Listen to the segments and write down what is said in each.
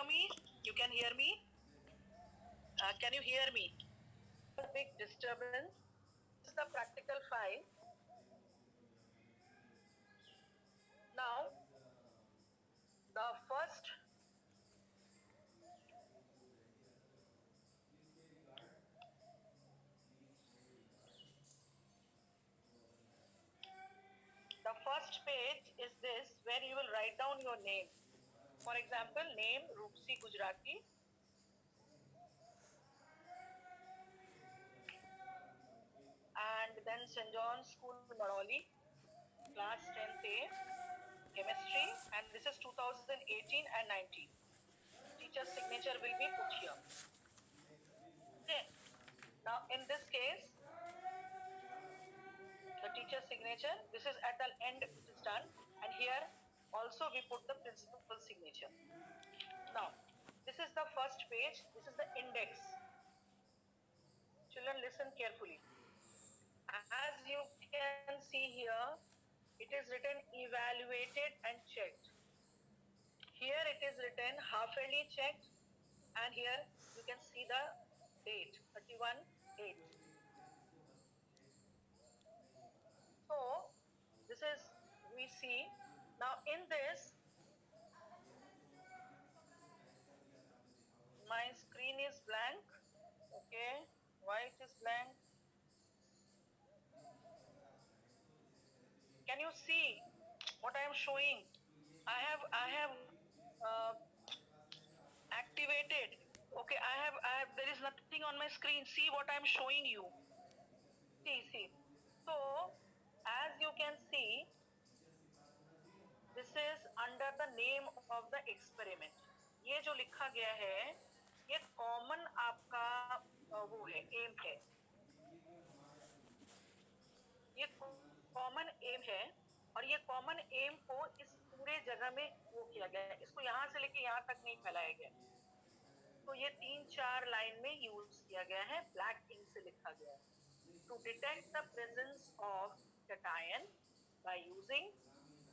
hear me? You can hear me? Can you hear me? A big disturbance. This is the practical file. Now, the first page is this, where you will write down your name. For example, name Roopsi Gujarati. And then St. John's School, Maroli, class 10th A, chemistry, and this is 2018 and 19. Teacher's signature will be put here. Okay. Now, in this case, the teacher's signature, this is at the end, it is done, and here also we put the principal's signature. Now, this is the first page, this is the index. Children, listen carefully. As you can see here, it is written evaluated and checked. Here it is written half yearly checked, and here you can see the date 31/8. So this is, we see now in this, my screen is blank. Okay, why it is blank? Can you see what I am showing? I have activated. Okay, I have, there is nothing on my screen. See what I am showing you. See. So, as you can see, this is under the name of the experiment. ये जो लिखा गया है, ये common आपका वो है, M है. ये कॉमन एम है, और ये कॉमन एम को इस पूरे जगह में वो किया गया है. इसको यहाँ से लेके यहाँ तक नहीं फैलाया गया. तो ये 3-4 लाइन में यूज किया गया है, ब्लैक इंक से लिखा गया है. To detect the presence of cation by using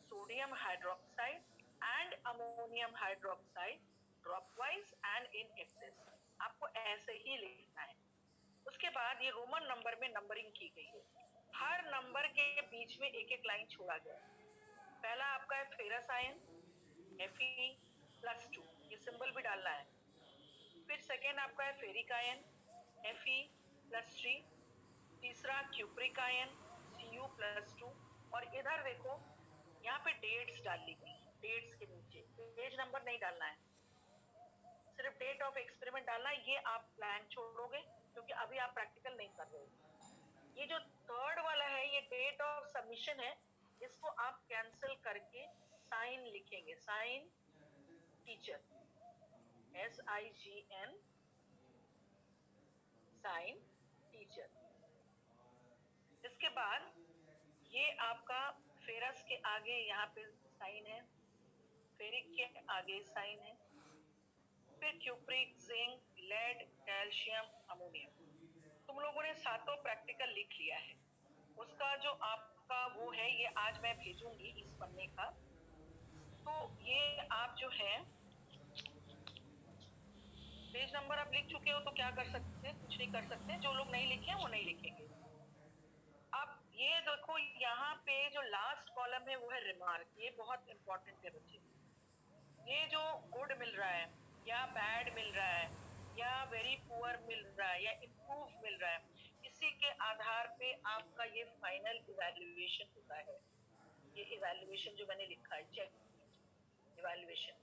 sodium hydroxide and ammonium hydroxide dropwise and in excess. आपको ऐसे ही लिखना है. उसके बाद ये रोमन नंबर में नंबरिंग की गई है. हर नंबर के बीच में एक एक लाइन छोड़ा गया है. पहला आपका है फेरस आयन Fe+2, ये सिंबल भी डालना है. फिर सेकेंड आपका है फेरिक आयन Fe+3. तीसरा क्यूप्रिक आयन Cu+2. और इधर देखो, यहाँ पे डेट्स डाल ली गई. डेट्स के नीचे पेज नंबर नहीं डालना है, सिर्फ डेट ऑफ एक्सपेरिमेंट डालना है. ये आप ब्लैंक छोड़ोगे क्योंकि अभी आप प्रैक्टिकल नहीं कर रहे हो. ये जो थर्ड वाला है, ये डेट ऑफ सबमिशन है. इसको आप कैंसिल करके साइन लिखेंगे. Sign teacher, SIGN, sign teacher. इसके बाद ये आपका फेरस के आगे यहाँ पे साइन है, फेरिक के आगे साइन है, फिर cupric, zinc, lead, calcium, ammonium. तुम लोगों ने सातों प्रैक्टिकल लिख लिया है. उसका जो आपका वो है, ये आज मैं भेजूंगी इस पन्ने का. तो ये आप जो है पेज नंबर आप लिख चुके हो, तो क्या कर सकते हैं, कुछ नहीं कर सकते. जो लोग नहीं लिखे हैं वो नहीं लिखेंगे. अब ये देखो, यहाँ पे जो लास्ट कॉलम है वो है रिमार्क. ये बहुत इंपॉर्टेंट है बच्चे. ये जो गुड मिल रहा है या बैड मिल रहा है या वेरी पुअर मिल रहा है या इम्प्रूव मिल रहा है, इसी के आधार पे आपका ये फाइनल इवैल्यूएशन होता है. ये इवैल्यूएशन जो मैंने लिखा है, चेक इवैल्यूएशन,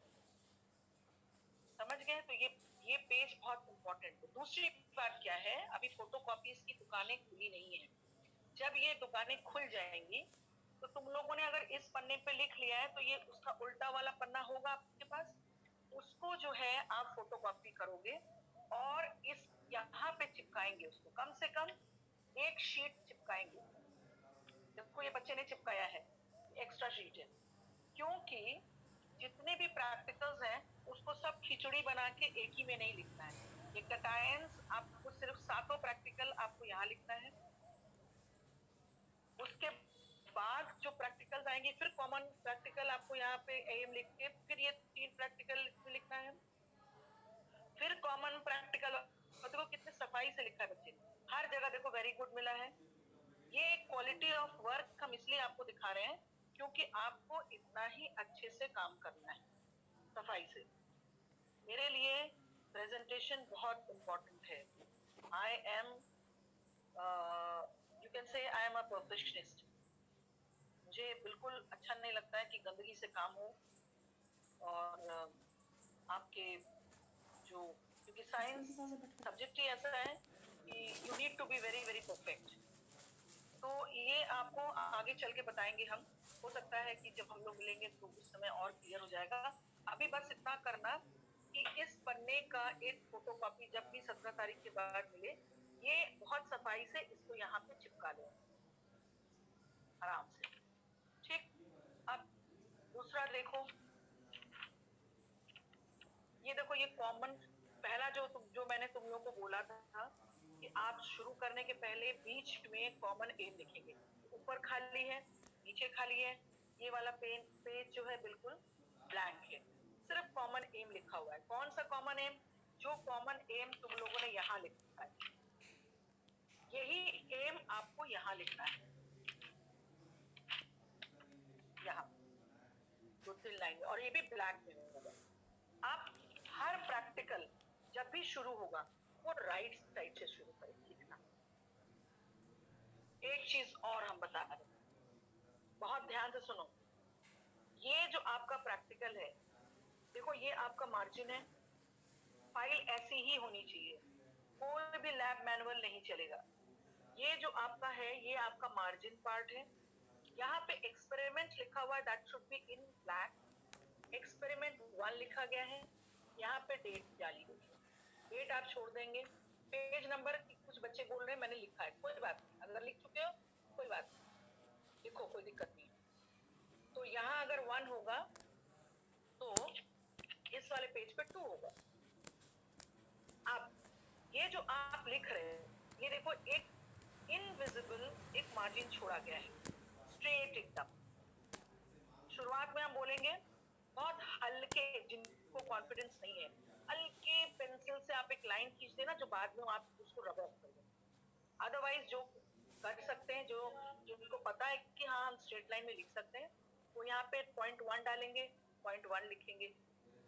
समझ गए? तो ये पेज बहुत इंपॉर्टेंट है. दूसरी बात क्या है, अभी फोटोकॉपीज की दुकानें खुली नहीं है. जब ये दुकानें खुल जाएंगी तो तुम लोगों ने अगर इस पन्ने पे लिख लिया है, तो ये उसका उल्टा वाला पन्ना होगा आपके पास. उसको जो है आप फोटोकॉपी करोगे और इस यहाँ पे चिपकाएंगे. उसको कम से कम एक शीट चिपकाएंगे. देखो ये बच्चे ने चिपकाया है, एक्स्ट्रा शीट है, क्योंकि जितने भी प्रैक्टिकल्स हैं उसको सब खिचड़ी बना के एक ही में नहीं लिखना है. ये कैटायंस आपको सिर्फ सातों प्रैक्टिकल आपको यहाँ लिखना है. उसके बाद जो प्रैक्टिकल्स आएंगे, फिर कॉमन प्रैक्टिकल आपको यहाँ पे एम लिख के फिर ये 3 प्रैक्टिकल लिखना है. प्रैक्टिकल और देखो कितने सफाई से लिखा है बच्चे ने, हर जगह देखो वेरी गुड मिला है। ये क्वालिटी ऑफ वर्क हम इसलिए आपको दिखा रहे हैं क्योंकि आपको इतना ही अच्छे से काम करना है, सफाई से। मेरे लिए प्रेजेंटेशन बहुत इम्पोर्टेंट है। I am you can say I am a perfectionist. मुझे बिल्कुल अच्छा नहीं लगता है कि गंदगी से काम हो और आपके जो, क्योंकि साइंस सब्जेक्ट ही ऐसा है कि you need to be very very perfect. तो ये आपको आगे चल के बताएंगे हम, हो सकता है कि जब हम लोग मिलेंगे तो उस समय और क्लियर हो जाएगा। अभी बस इतना करना कि इस पन्ने का एक फोटोकॉपी जब भी 17 तारीख के बाद मिले, ये बहुत सफाई से इसको यहाँ पे चिपका लें आराम से, ठीक। अब दूसरा देखो, ये देखो ये कॉमन, पहला जो मैंने तुम लोगों को बोला था कि आप शुरू करने के पहले बीच में कॉमन एम लिखेंगे। ऊपर खाली है, नीचे खाली है, ये वाला पेज जो है बिल्कुल ब्लैंक है, सिर्फ कॉमन एम लिखा हुआ है। कौन सा कॉमन एम? जो कॉमन एम तुम लोगों ने यहाँ लिखा है, यही एम आपको यहाँ लिखना है, यहाँ 2-3 लाइन में, और ये भी ब्लैक में होगा। आप हर प्रैक्टिकल जब भी शुरू होगा वो राइट साइड से शुरू करें लिखना। एक चीज और हम बता रहे हैं, बहुत ध्यान से सुनो। ये जो आपका प्रैक्टिकल है, देखो ये आपका मार्जिन है, फाइल ऐसी ही होनी चाहिए, कोई भी लैब मैनुअल नहीं चलेगा। ये जो आपका है ये आपका मार्जिन पार्ट है। यहाँ पे एक्सपेरिमेंट लिखा हुआ है, that should be in black. Experiment 1 लिखा गया है, यहाँ पे डेट डाली गई है, डेट आप छोड़ देंगे। पेज नंबर कुछ बच्चे बोल रहे हैं मैंने लिखा है, कोई बात नहीं, अगर लिख चुके हो कोई बात नहीं, लिखो, कोई दिक्कत नहीं है। तो यहाँ अगर 1 होगा तो इस वाले पेज पे 2 होगा। अब ये जो आप लिख रहे हैं, ये देखो एक इनविजिबल एक मार्जिन छोड़ा गया है, स्ट्रेट एकदम। शुरुआत में हम बोलेंगे बहुत हल्के, जिनको कॉन्फिडेंस नहीं है, हल्के पेंसिल से आप एक लाइन खींच देना जो बाद में आप उसको रब ऑफ कर देना। अदरवाइज जो कर सकते हैं, जो जिनको पता है कि हाँ हम स्ट्रेट लाइन में लिख सकते हैं, वो यहाँ पे पॉइंट 1 डालेंगे, पॉइंट 1 लिखेंगे,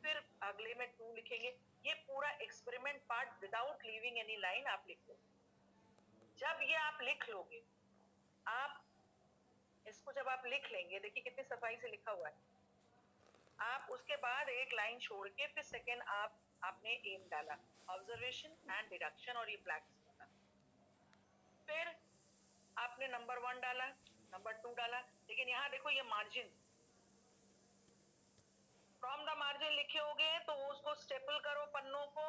फिर अगले में 2 लिखेंगे। ये पूरा experiment part without leaving any line आप लिख लो। जब ये आप लिख लोगे, आप इसको जब आप लिख लेंगे, देखिए कितनी सफाई से लिखा हुआ है। आप उसके बाद एक लाइन छोड़ के फिर सेकेंड आपने एम डाला, ऑब्जर्वेशन एंड डिडक्शन, और ये ब्लैक डाला। फिर आपने नंबर 1 डाला, नंबर 2 डाला, लेकिन यहाँ देखो ये मार्जिन, फ्रॉम द मार्जिन लिखे होगे तो उसको स्टेपल करो पन्नों को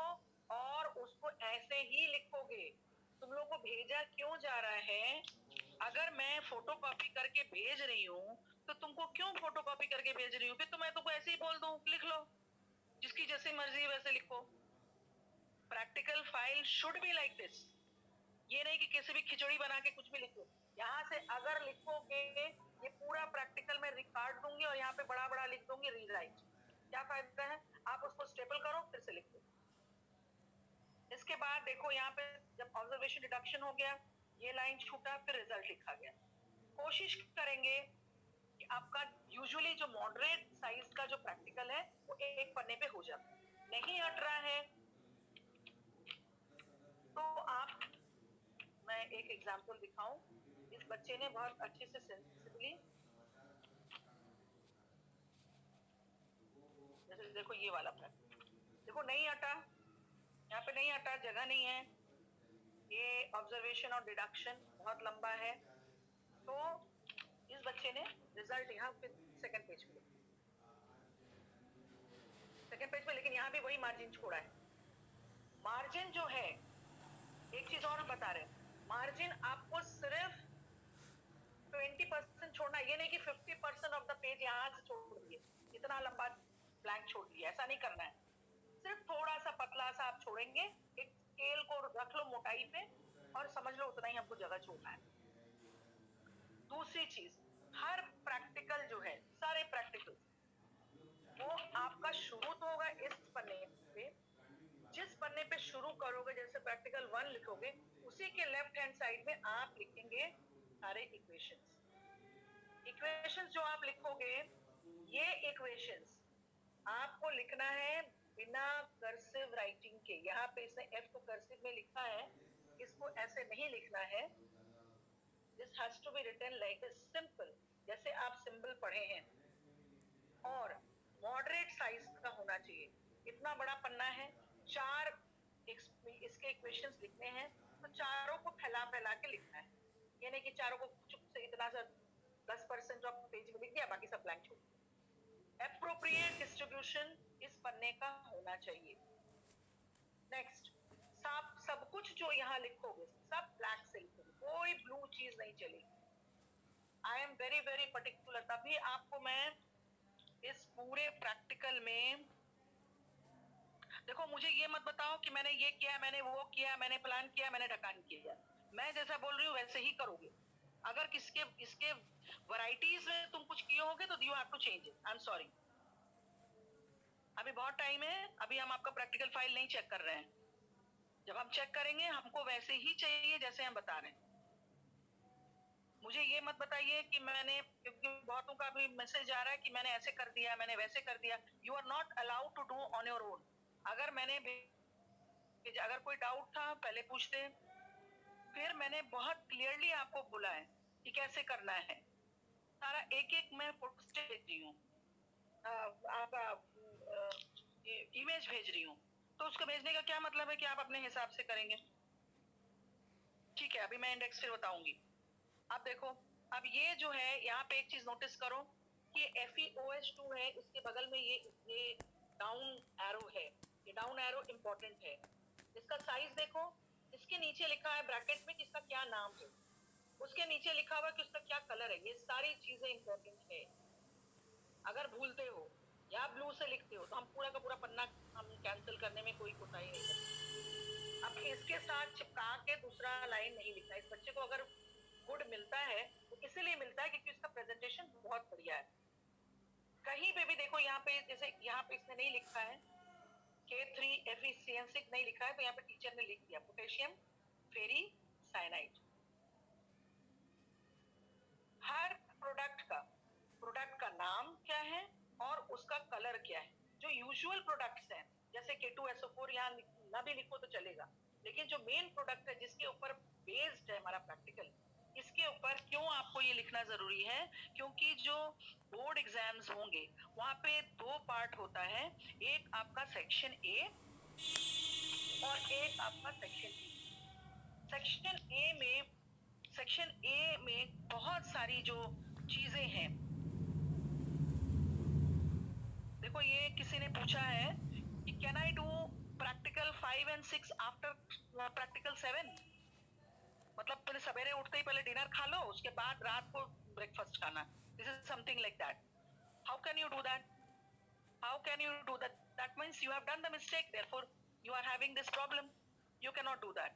और उसको ऐसे ही लिखोगे। तुम लोग को भेजा क्यों जा रहा है? अगर मैं फोटोकॉपी करके भेज रही हूँ तो तुमको क्यों फोटोकॉपी करके भेज रही हूँ? फिर तो मैं तुमको ऐसे ही बोल दूं लिख लो, जिसकी जैसी मर्जी वैसे लिखो। Practical file should be like this, ये नहीं कि किसी भी खिचड़ी बना के कुछ भी लिखो। यहाँ से अगर लिखोगे, ये पूरा प्रैक्टिकल में रिकॉर्ड दूंगी और यहाँ पे बड़ा बड़ा लिख दूंगी रीराइट, क्या फायदा है? आप उसको स्टेपल करो फिर से लिखो। इसके बाद देखो यहाँ पे जब ऑब्जर्वेशन डिडक्शन हो गया, ये लाइन छूटा, फिर रिजल्ट लिखा गया। कोशिश करेंगे कि आपका यूजुअली जो मॉडरेट साइज का जो प्रैक्टिकल है वो एक पन्ने पे हो जाता है। नहीं हट रहा है तो आप, मैं एक एग्जांपल दिखाऊं। इस बच्चे ने बहुत अच्छे से सेंसिबली, जैसे देखो ये वाला प्रैक्टिकल, देखो नहीं हटा, यहाँ पे नहीं हटा, जगह नहीं है। ये ऑब्जर्वेशन और डिडक्शन बहुत लंबा है, तो इस बच्चे ने रिजल्ट यहाँ पे सेकंड पेज पे, लेकिन यहाँ भी वही मार्जिन छोड़ा है। मार्जिन जो है, एक चीज और हम बता रहे हैं, मार्जिन आपको सिर्फ 20% छोड़ना, ये नहीं कि 50% ऑफ द पेज यहाँ से छोड़ दिए, इतना लंबा ब्लैंक छोड़ दिया, ऐसा नहीं करना है। सिर्फ थोड़ा सा पतला सा आप छोड़ेंगे, एक स्केल को रख लो मोटाई पे और समझ लो उतना ही हमको जगह छोड़ना है। दूसरी चीज, हर प्रैक्टिकल जो है, सारे प्रैक्टिकल वो आपका शुरू तो होगा इस पन्ने पे, जिस पन्ने पे शुरू करोगे, जैसे प्रैक्टिकल 1 लिखोगे, उसी के लेफ्ट हैंड साइड में आप लिखेंगे सारे इक्वेशंस। इक्वेशंस जो आप लिखोगे, ये इक्वेशंस आपको लिखना है बिना कर्सिव राइटिंग के। यहाँ पे इसने एफ को कर्सिव में लिखा है, इसको ऐसे नहीं लिखना है। This has to be written like a simple, जैसे आप सिंबल पढ़े हैं, और मॉडरेट साइज का होना चाहिए। इतना बड़ा पन्ना है, 4 इसके इक्वेशंस लिखने हैं, तो चारों को फैला फैला के लिखना है। ये नहीं कि चारों को चुप से इतना सा 10% ऑफ पेज में लिख दिया, बाकी सब ब्लैंक छोड़ दिया। एप्रोप्रिएट डिस्ट्रीब्यूशन इस पन्ने का होना चाहिए। नेक्स्ट, सब कुछ जो यहाँ लिखोगे सब ब्लैक से लिखोगे, कोई ब्लू चीज नहीं चलेगी। I am very very particular, तभी आपको मैं इस पूरे प्रैक्टिकल में, देखो मुझे ये मत बताओ कि मैंने ये किया, मैंने वो किया, मैंने प्लान किया, मैंने ढकान किया। मैं जैसा बोल रही हूँ वैसे ही करोगे। अगर इसके वैरायटीज में तुम कुछ किए होगे तो you have to change it. I am sorry, अभी बहुत टाइम है, अभी हम आपका प्रैक्टिकल फाइल नहीं चेक कर रहे हैं। जब हम चेक करेंगे हमको वैसे ही चाहिए जैसे हम बता रहे हैं। मुझे ये मत बताइए कि मैंने, क्योंकि बहुतों का भी मैसेज आ रहा है कि मैंने ऐसे कर दिया, मैंने वैसे कर दिया। You are not allowed to do on your own. अगर कोई डाउट था पहले पूछते, फिर मैंने बहुत क्लियरली आपको बोला है कि कैसे करना है। सारा एक एक मैं फोटो भेज रही हूँ, आपका इमेज भेज रही हूँ, तो उसको भेजने का क्या मतलब है कि आप अपने हिसाब से करेंगे। ठीक है, अभी मैं इंडेक्स फिर बताऊंगी। अब देखो, अब ये जो है यहाँ पे एक चीज नोटिस करो कि FeOH2 है, इसके बगल में ये डाउन एरो है। ये डाउन एरो इंपॉर्टेंट है। इसका साइज देखो, इसके नीचे लिखा है ब्रैकेट में कि इसका क्या नाम है, उसके नीचे लिखा हुआ कि उसका क्या कलर है। ये सारी चीजें इंपॉर्टेंट है। अगर भूलते हो या ब्लू से लिखते हो तो हम पूरा का पूरा पन्ना हम कैंसिल करने में कोई कोताही नहीं करते। अब इसके साथ चिपका के दूसरा लाइन नहीं लिखना। इस बच्चे को अगर गुड मिलता है तो इसीलिए मिलता है क्योंकि इसका प्रेजेंटेशन बहुत बढ़िया है। कहीं पे भी देखो, यहाँ पे जैसे यहाँ पे इसने नहीं लिखा है K3FeCN6 नहीं लिखा है, तो यहाँ पे टीचर ने लिख दिया पोटेशियम फेरी साइनाइड। हर प्रोडक्ट का नाम क्या है और उसका कलर क्या है। जो यूजुअल प्रोडक्ट्स हैं जैसे K2SO4 यहाँ ना भी लिखो तो चलेगा, लेकिन जो मेन प्रोडक्ट है जिसके ऊपर बेस्ड है हमारा प्रैक्टिकल, इसके ऊपर क्यों आपको ये लिखना जरूरी है, क्योंकि जो बोर्ड एग्जाम्स होंगे वहां पे 2 पार्ट होता है, एक आपका सेक्शन ए और एक आपका सेक्शन बी। सेक्शन ए में बहुत सारी जो चीजें हैं, देखो ये किसी ने पूछा है कि can I do practical 5 and 6 after practical 7। मतलब पहले सवेरे उठते ही पहले डिनर खा लो, उसके बाद रात को ब्रेकफास्ट खाना। This is something like that. How can you do that? How can you do that? That means you have done the mistake, therefore you are having this problem. You can not do that.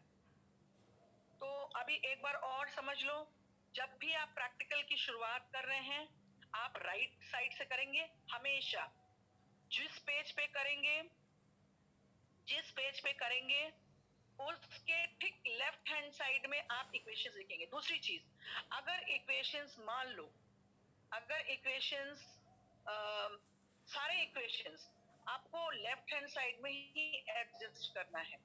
तो अभी एक बार और समझ लो, जब भी आप practical की शुरुआत कर रहे हैं आप राइट साइड से करेंगे हमेशा। जिस पेज पे करेंगे उसके ठीक लेफ्ट हैंड साइड में आप इक्वेशंस लिखेंगे। दूसरी चीज, अगर इक्वेशंस मान लो, अगर इक्वेशंस सारे इक्वेशंस आपको लेफ्ट हैंड साइड में ही एडजस्ट करना है।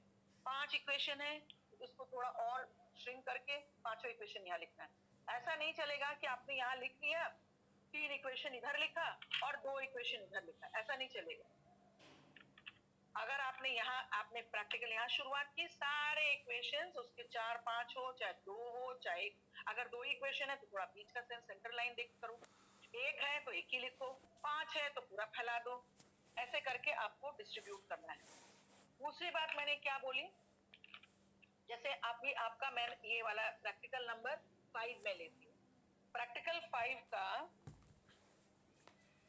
5 इक्वेशन है, इसको थोड़ा और श्रिंक करके 5वां इक्वेशन यहाँ लिखना है। ऐसा नहीं चलेगा कि आपने यहाँ लिख दिया, 3 इक्वेशन इधर लिखा और 2 इक्वेशन इधर लिखा, ऐसा नहीं चलेगा। अगर आपने प्रैक्टिकल यहाँ शुरुआत की, सारे इक्वेशंस उसके 4-5 हो, चाहे 2 हो, चाहे अगर 2 इक्वेशन है तो थोड़ा बीच का सेंटर लाइन देख करो, 1 है तो 1 ही लिखो, 5 है तो पूरा फैला दो। ऐसे करके आपको डिस्ट्रीब्यूट करना है। दूसरी बात मैंने क्या बोली, जैसे अभी आपका मैं ये वाला प्रैक्टिकल नंबर 5 में लेती हूँ। प्रैक्टिकल 5 का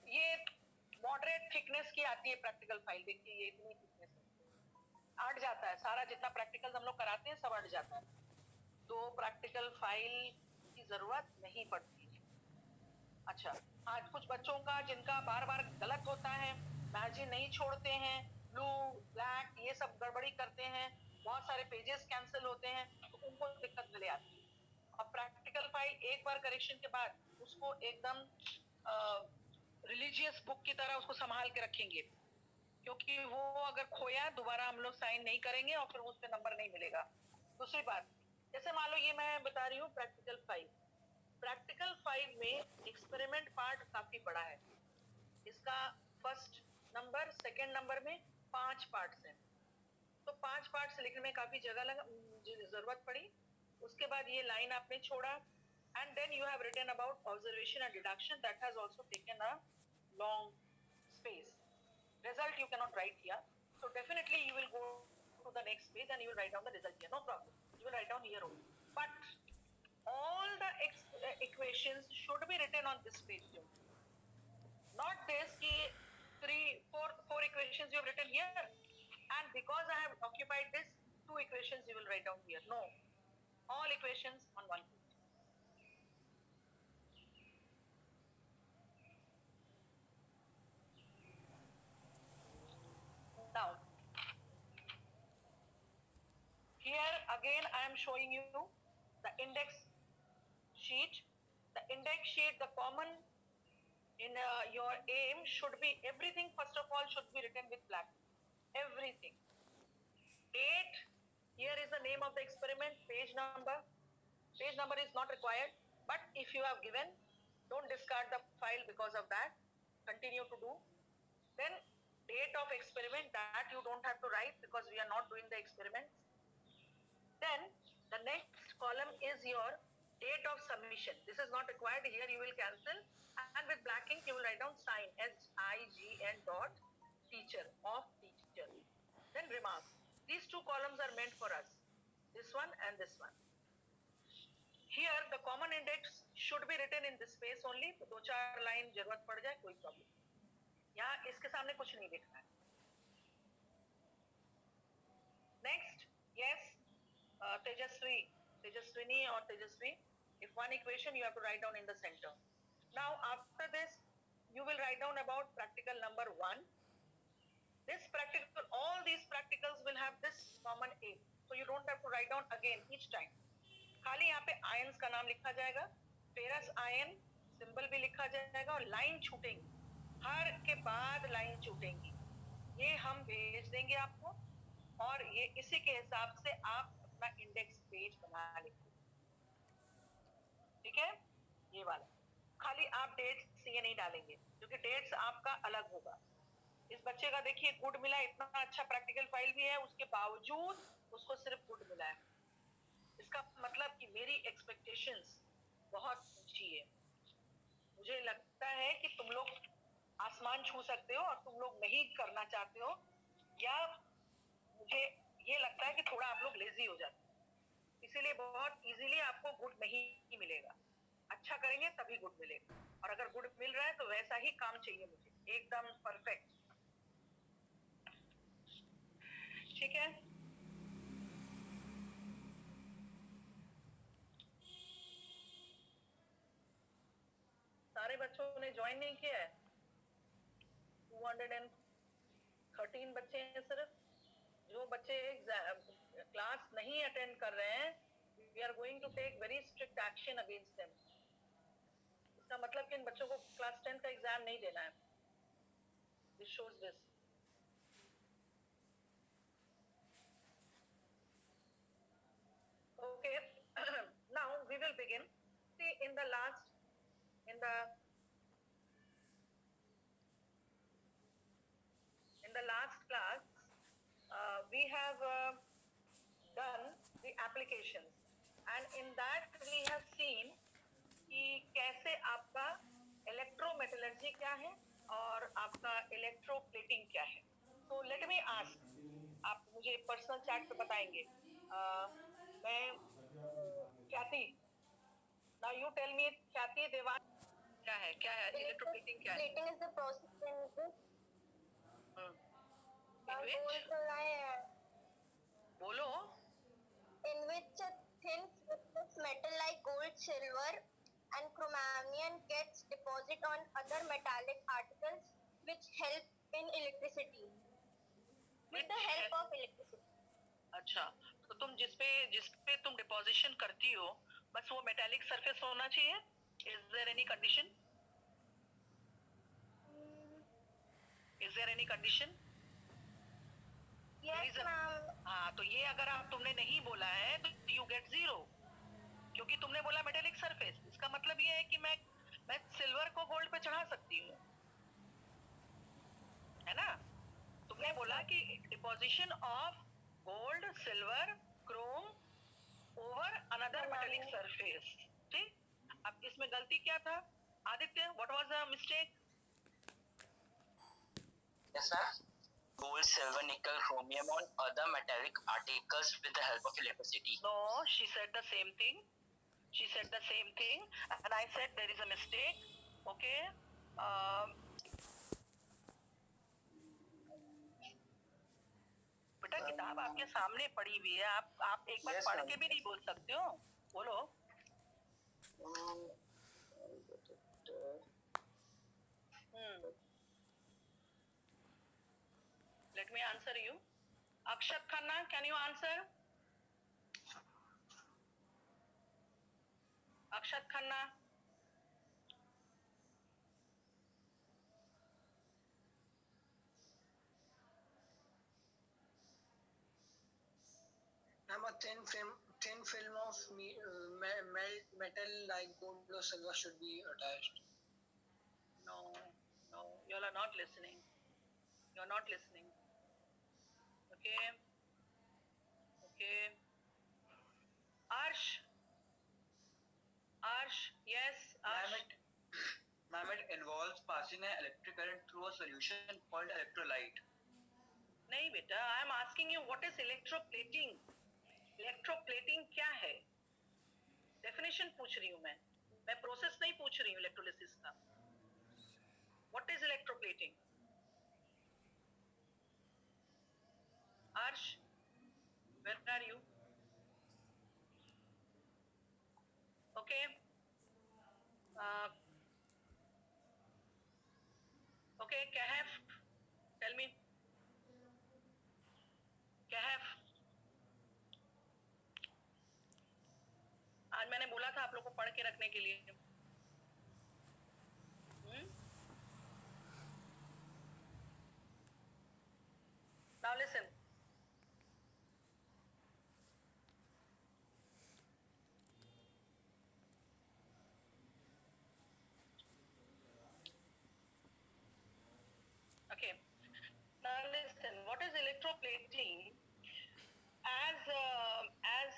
ये मॉडरेट थिकनेस की आती है प्रैक्टिकल फाइल। देखिए ये इतनी थिकनेस है, अट जाता है सारा, जितना प्रैक्टिकल हम लोग कराते हैं सब अट जाता है, तो प्रैक्टिकल फाइल की जरूरत नहीं पड़ती है। अच्छा, आज कुछ बच्चों का जिनका बार बार गलत होता है, मार्जिन नहीं छोड़ते हैं, ब्लू ब्लैक ये सब गड़बड़ी करते हैं, बहुत सारे पेजेस कैंसिल होते हैं, तो उनको दिक्कत मिले आती है। और प्रैक्टिकल फाइल एक बार करेक्शन के बाद उसको एकदम रिलीजियस बुक की तरह उसको संभाल के रखेंगे, क्योंकि वो अगर खोया दोबारा हम लोग साइन नहीं करेंगे और फिर उस पर नंबर नहीं मिलेगा। दूसरी बात, जैसे मान लो ये मैं बता रही हूँ प्रैक्टिकल फाइव में एक्सपेरिमेंट पार्ट काफी बड़ा है। इसका फर्स्ट नंबर सेकेंड नंबर में 5 पार्ट्स हैं, तो 5 पार्ट्स लिखने में काफी जरूरत पड़ी। उसके बाद ये लाइन आपने छोड़ा, and then you have written about observation and deduction, that has also taken a long space. Result you cannot write here, so definitely you will go to the next page and you will write down the result here, no problem, you will write down here only. But all the equations should be written on this page only. Not this ki four equations you have written here, and because I have occupied this 2 equations you will write down here. No, all equations on one page. Now here again I am showing you the index sheet. The index sheet, the common in your aim should be everything. First of all, should be written with black. Everything. Date. Here is the name of the experiment. Page number. Page number is not required, but if you have given, don't discard the file because of that. Continue to do. Then date of experiment, that you don't have to write because we are not doing the experiment. Then the next column is your date of submission. This is not required. Here you will cancel, and with black ink you will write down sign SIGN dot teacher of teacher. Then remarks. These 2 columns are meant for us. This one and this one. Here the common index should be written in this space only. तो 2-4 line जरूरत पड़ जाए कोई problem, यहाँ इसके सामने कुछ नहीं लिखना है। Next, yes, Tejaswini or Tejasvi, if one equation you have to write down in the center. Now after this you will write down about practical number 1. This practical, all these practicals will have this common aim, so you don't have to write down again each time. खाली यहाँ पे ions का नाम लिखा जाएगा, ferrous ion symbol भी लिखा जाएगा, और लाइन छूटेंगी, हर के बाद लाइन छूटेंगी, ये हम भेज देंगे आपको, और ये इसी के हिसाब से आप अपना इंडेक्स पेज बना लेंगे। ठीक है, ये वाला खाली आप डेट्स ये नहीं डालेंगे, क्योंकि डेट्स आपका अलग होगा। इस बच्चे का देखिए गुड मिला, इतना अच्छा प्रैक्टिकल फाइल भी है, उसके बावजूद उसको सिर्फ गुड मिला है। इसका मतलब कि मेरी एक्सपेक्टेशंस बहुत ऊंची है। मुझे लगता है कि तुम लोग आसमान छू सकते हो और तुम लोग नहीं करना चाहते हो, या मुझे ये लगता है कि थोड़ा आप लोग लेजी हो जाते हो, इसीलिए बहुत इजीली आपको गुड नहीं मिलेगा। अच्छा करेंगे तभी गुड मिलेगा, और अगर गुड मिल रहा है तो वैसा ही काम चाहिए मुझे, एकदम परफेक्ट। ठीक है, सारे बच्चों ने ज्वाइन नहीं किया है, 213 बच्चे हैं सिर्फ। जो बच्चे क्लास नहीं अटेंड कर रहे हैं, we are going to take very strict action against them. इसका मतलब कि इन बच्चों को क्लास 10 का एग्जाम नहीं देना है। This shows this. Okay, now we will begin. See, in the last class, we have done the applications, and in that we have seen कि कैसे आपका इलेक्ट्रोमेटलर्जी क्या है और आपका इलेक्ट्रोप्लेटिंग क्या है। तो लेट मी आस्क, आप मुझे पर्सनल चैट पे बताएंगे। मैं ख्याति, नाउ यू टेल मी ख्याति, देवान, क्या है इलेक्ट्रोप्लेटिंग क्या है? Plating is the process in which बोलो, in which thin metal like gold, silver, and chromium gets deposited on other metallic particles, which help in electricity. With the help of electricity. अच्छा, तो तुम जिस पे तुम deposition करती हो बस वो मेटालिक सरफेस होना चाहिए. Is there any condition? Is there any condition? Yes, reason. ma'am. हाँ, तो ये अगर आप तुमने नहीं बोला है तो यू गेट 0, क्योंकि तुमने बोला मेटालिक सरफेस. इसका मतलब ये है कि मैं सिल्वर को गोल्ड पे चढ़ा सकती हूँ, है ना? तुमने Yes, बोला ma'am. कि deposition of gold, silver, Chrome over another metallic Chromium. Surface. ठीक. अब इसमें गलती क्या था Aditya? What was the mistake? Yes, ma'am. Gold, silver, nickel, chromium on other metallic articles with the help of electricity. No, she said the same thing. She said the same thing, and I said there is a mistake. Okay. बेटा किताब आपके सामने पड़ी हुई है, आप एक बार Yes, पढ़ ma'am. के भी नहीं बोल सकते हो. बोलो. Let me answer you. Akshat Khanna, can you answer? Akshat Khanna. I'm a thin film of metal like gold or silver should be attached. No, no, you all are not listening. You are not listening. Okay. Okay. Arsh. Arsh, yes. Arsh. Ma'am, it involves passing an electric current through a solution called electrolyte. नहीं बेटा, I am asking you what is electroplating? Electroplating क्या है? Definition पूछ रही हूँ मैं process नहीं पूछ रही हूँ electrolysis का. What is electroplating? Arsh, where are you? Okay. Okay, Kahf, tell me. Kahf. आज मैंने बोला था आप लोग को पढ़ के रखने के लिए. Now listen. Okay. Now listen. What is electroplating? As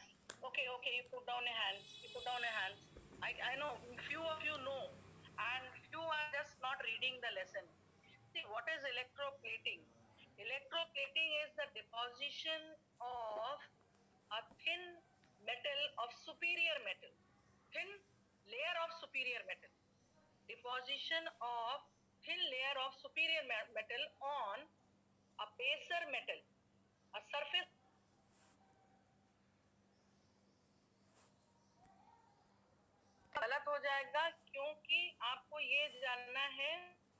okay, you put down your hands. I know few of you know, and few are just not reading the lesson. See, what is electroplating? Electroplating is the deposition of a thin metal of superior metal. Thin layer of superior metal. Deposition of thin layer of superior metal on a baser metal. A surface गलत हो जाएगा, क्योंकि आपको ये जानना है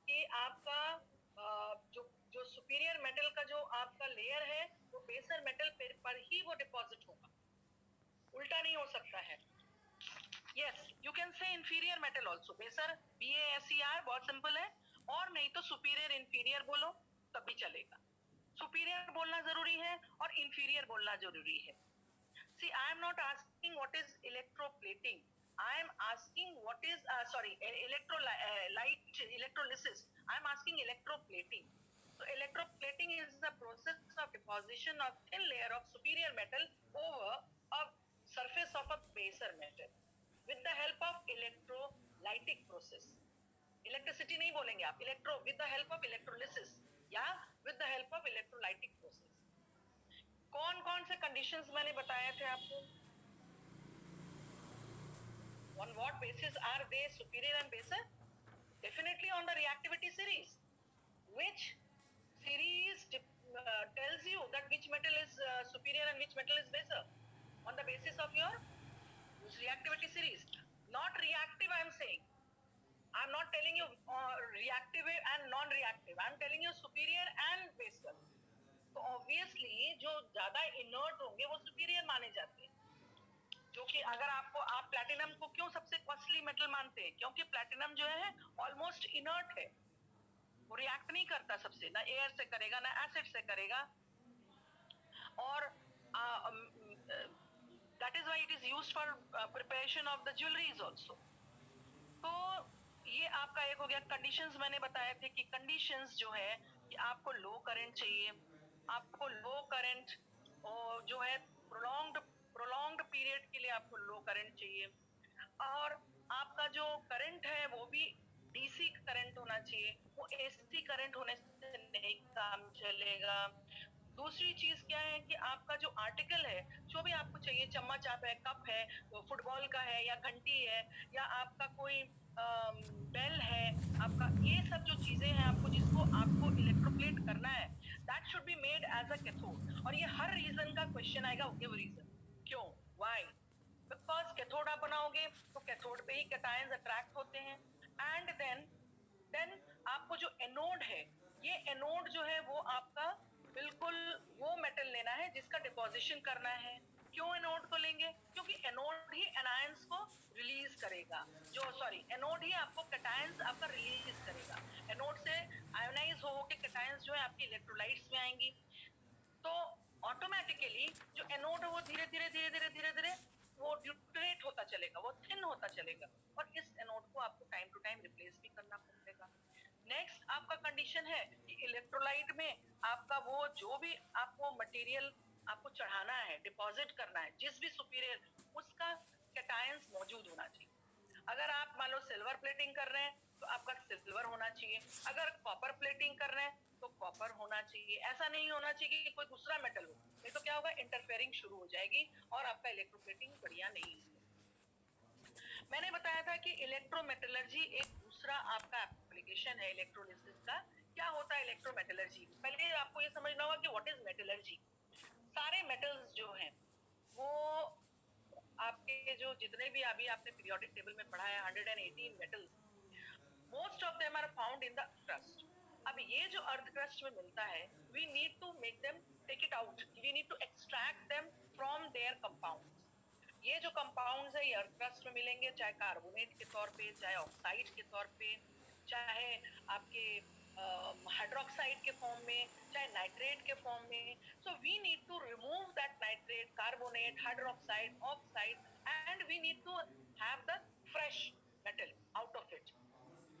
कि आपका जो सुपीरियर मेटल का जो आपका लेयर है वो बेसर मेटल पर ही वो डिपॉजिट होगा, उल्टा नहीं हो सकता है. Yes, you can say inferior metal also. बेसर BASER बहुत सिंपल है, और नहीं तो सुपीरियर इंफीरियर बोलो तब भी चलेगा. सुपीरियर बोलना जरूरी है और इंफीरियर बोलना जरूरी है. See, I am not asking what is electroplating. I am asking what is electrolysis. I am asking electroplating. So electroplating is the process of deposition of thin layer of superior metal over a surface of a baser metal with the help of electrolytic process. Electricity नहीं बोलेंगे आप, with the help of electrolysis या with the help of electrolytic process. कौन से conditions मैंने बताए थे आपको? On what basis are they superior and baser? Definitely on the reactivity series. Which series tells you that which metal is superior and which metal is baser? On the basis of your reactivity series. Not reactive, I am saying. I am not telling you reactive and non-reactive. I am telling you superior and baser. So obviously जो ज्यादा inert होंगे वो superior माने जाते हैं, जो कि अगर आप प्लैटिनम को क्यों सबसे कॉस्टली मेटल मानते हैं, क्योंकि प्लैटिनम जो है ऑलमोस्ट इनर्ट है, वो रिएक्ट नहीं करता सबसे, ना एयर से करेगा ना एसिड से करेगा, और that is why it is used for preparation of the jewelleries also. तो ये आपका एक हो गया। कंडीशंस मैंने बताए थे कि कंडीशंस जो है कि आपको लो करंट चाहिए, आपको लो करंट और जो है प्रोलॉन्ग्ड पीरियड के लिए आपको लो करंट चाहिए, और आपका जो करंट है वो भी डीसी करंट होना चाहिए, वो एसी करंट होने से नहीं काम चलेगा। दूसरी चीज क्या है कि आपका जो आर्टिकल है, जो भी आपको चाहिए, चम्मच आप है, कप है, फुटबॉल का है या घंटी है या आपका कोई बेल है, आपका ये सब जो चीजें हैं आपको जिसको आपको इलेक्ट्रोप्लेट करना है, that should be made as a cathode. और ये हर रीजन का क्वेश्चन आएगा, गिव रीजन, क्यों, व्हाई, बिकॉज कैथोड आप बनाओगे तो कैथोड पे ही कैटायंस अट्रैक्ट होते हैं, एंड देन आपको जो एनोड है, ये एनोड जो है वो आपका बिल्कुल वो मेटल लेना है जिसका डिपोजिशन करना है। क्यों एनोड को लेंगे, क्योंकि एनोड ही एनायंस को रिलीज करेगा, एनोड ही आपको कैटायंस आपका रिलीज करेगा। एनोड से आयोनाइज हो के कैटायंस जो है आपकी इलेक्ट्रोलाइट्स में आएंगी, तो ऑटोमेटिकली जो एनोड है वो धीरे धीरे वो ड्यूटरेट होता चलेगा, वो थिन होता चलेगा, और इस एनोड को आपको टाइम टू टाइम रिप्लेस भी करना पड़ेगा। नेक्स्ट आपका कंडीशन है कि इलेक्ट्रोलाइट में आपका वो जो भी आपको मटेरियल आपको चढ़ाना है, डिपॉजिट करना है, जिस भी सुपीरियर, उसका कैटायंस मौजूद होना चाहिए। अगर आप मान लो सिल्वर प्लेटिंग कर रहे हैं तो आपका सिल्वर होना चाहिए, अगर कॉपर प्लेटिंग कर रहे हैं तो कॉपर होना चाहिए। ऐसा नहीं होना चाहिए कि कोई दूसरा मेटल हो, नहीं तो क्या होगा, इंटरफेयरिंग शुरू हो जाएगी और आपका इलेक्ट्रोप्लेटिंग बढ़िया नहीं होगा। मैंने बताया था कि इलेक्ट्रोमेटलर्जी एक दूसरा आपका एप्लीकेशन है इलेक्ट्रोलिसिस का। क्या होता है इलेक्ट्रोमेटलर्जी, पहले आपको ये समझना होगा कि व्हाट इज मेटलर्जी। सारे मेटल्स जो हैं वो आपके जो जितने भी अभी आपने पीरियोडिक टेबल में पढ़ा है 118 metals, most of them are found in the crust. अब ये जो अर्थ क्रस्ट में मिलता है, we need to make them take it out, we need to extract them from their compounds. ये जो कंपाउंड्स है ये अर्थ क्रस्ट में मिलेंगे, चाहे कार्बोनेट के तौर पे, चाहे ऑक्साइड के तौर पे, चाहे आपके हाइड्रोक्साइड के फॉर्म में, चाहे नाइट्रेट के फॉर्म में। So we need to remove that nitrate, carbonate, hydroxide, oxide, and we need to have the fresh metal out of it.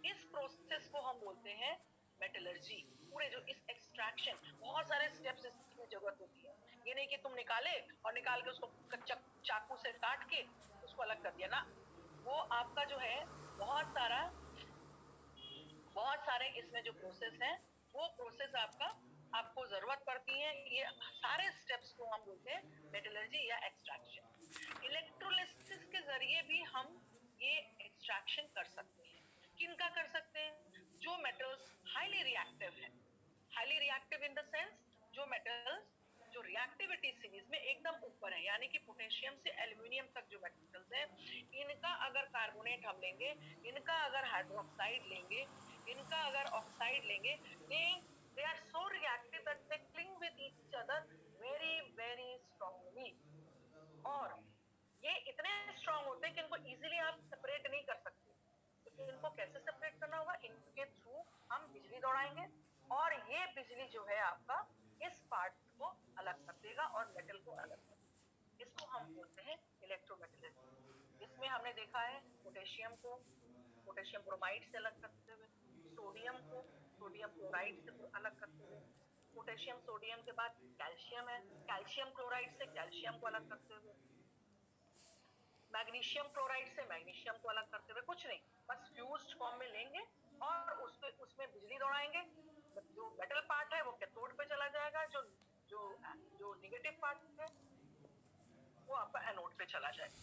इस प्रोसेस को हम बोलते हैं मेटलर्जी। पूरे जो इस एक्सट्रैक्शन, बहुत सारे स्टेप्स इसकी जरूरत होती है। ये नहीं कि तुम निकाले और निकाल के उसको चाकू से काट के उसको अलग कर दिया ना, वो आपका जो है बहुत सारे इसमें जो प्रोसेस हैं, वो प्रोसेस आपको जरूरत पड़ती है। ये सारे स्टेप्स को हम बोलते हैं मेटलर्जी या एक्सट्रैक्शन। इलेक्ट्रोलिसिस के जरिए भी हम ये एक्सट्रैक्शन कर सकते हैं। किनका कर सकते हैं, जो मेटल्स हाईली रिएक्टिव है, highly reactive in the sense जो मेटल्स जो रिएक्टिविटी सीरीज में एकदम ऊपर है, यानी कि पोटेशियम से एल्युमिनियम तक जो मेटल्स हैं, इनका अगर कार्बोनेट हम लेंगे, इनका अगर हाइड्रोक्साइड लेंगे, इनका अगर ऑक्साइड लेंगे, they are so reactive that they cling with each other very very strongly, और ये इतने स्ट्रांग होते हैं कि इनको इजीली आप सेपरेट नहीं कर सकते। तो इनको कैसे सेपरेट करना होगा, इनके थ्रू हम बिजली दौड़ाएंगे, और ये बिजली जो है आपका इस पार्ट को अलग कर देगा और मेटल को अलग कर देगा। इसको हम बोलते हैं इलेक्ट्रोमेटलर्जी। इसमें हमने देखा है पोटेशियम को पोटेशियम ब्रोमाइड से अलग करते हुए, सोडियम को सोडियम क्लोराइड से अलग करते हुए, पोटेशियम सोडियम के बाद कैल्शियम है, कैल्शियम क्लोराइड से कैल्शियम को अलग करते हुए, मैग्नीशियम क्लोराइड से मैग्नीशियम को अलग करते हुए, कुछ नहीं, बस फ्यूज्ड फॉर्म में लेंगे और उसमें बिजली दौड़ाएंगे। जो मेटल पार्ट है वो कैथोड पे चला जाएगा, जो जो जो नेगेटिव पार्ट है वो आपका एनोड पे चला जाएगा।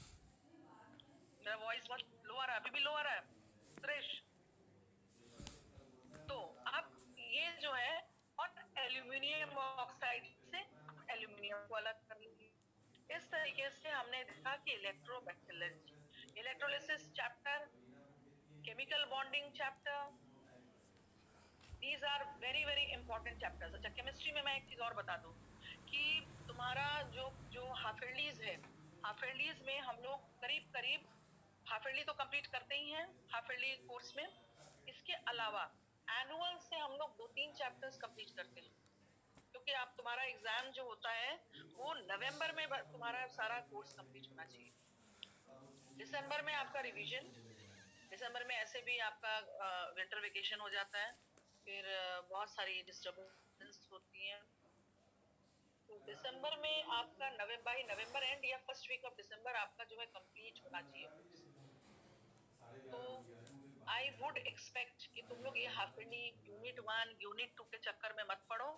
मेरा वॉइस बहुत लो आ रहा है, अभी भी लो आ रहा है सुरेश? तो अब ये जो है, और एल्यूमिनियम ऑक्साइड से एल्यूमिनियम को अलग कर लीजिए। इस तरीके से हमने देखा कि electrometallurgy, electrolysis chapter, chemical bonding chapter, these are very very important chapters। अच्छा, केमिस्ट्री में मैं एक चीज और बता दूं, तुम्हारा जो हाफ ईयरलीज है, हाफ ईयरलीज में हम लोग करीब हाफ ईयरली तो कंप्लीट करते ही हैं हाफ ईयरली कोर्स में। इसके अलावा एनुअल से हम लोग 2-3 चैप्टर्स कंप्लीट करते हैं, क्योंकि आप तुम्हारा एग्जाम जो होता है वो नवंबर में तुम्हारा सारा कोर्स कंप्लीट होना चाहिए। दिसंबर में आपका रिवीजन, दिसंबर में ऐसे भी आपका विंटर वेकेशन हो जाता है, फिर बहुत सारी डिस्टर्बेंस होती हैं। तो दिसंबर में आपका नवंबर एंड या फर्स्ट वीक ऑफ दिसंबर आपका जो है कंप्लीट होना चाहिए। तो आई वुड एक्सपेक्ट कि तुम लोग ये हाफ ईयरली यूनिट 1 यूनिट 2 के चक्कर में मत पड़ो।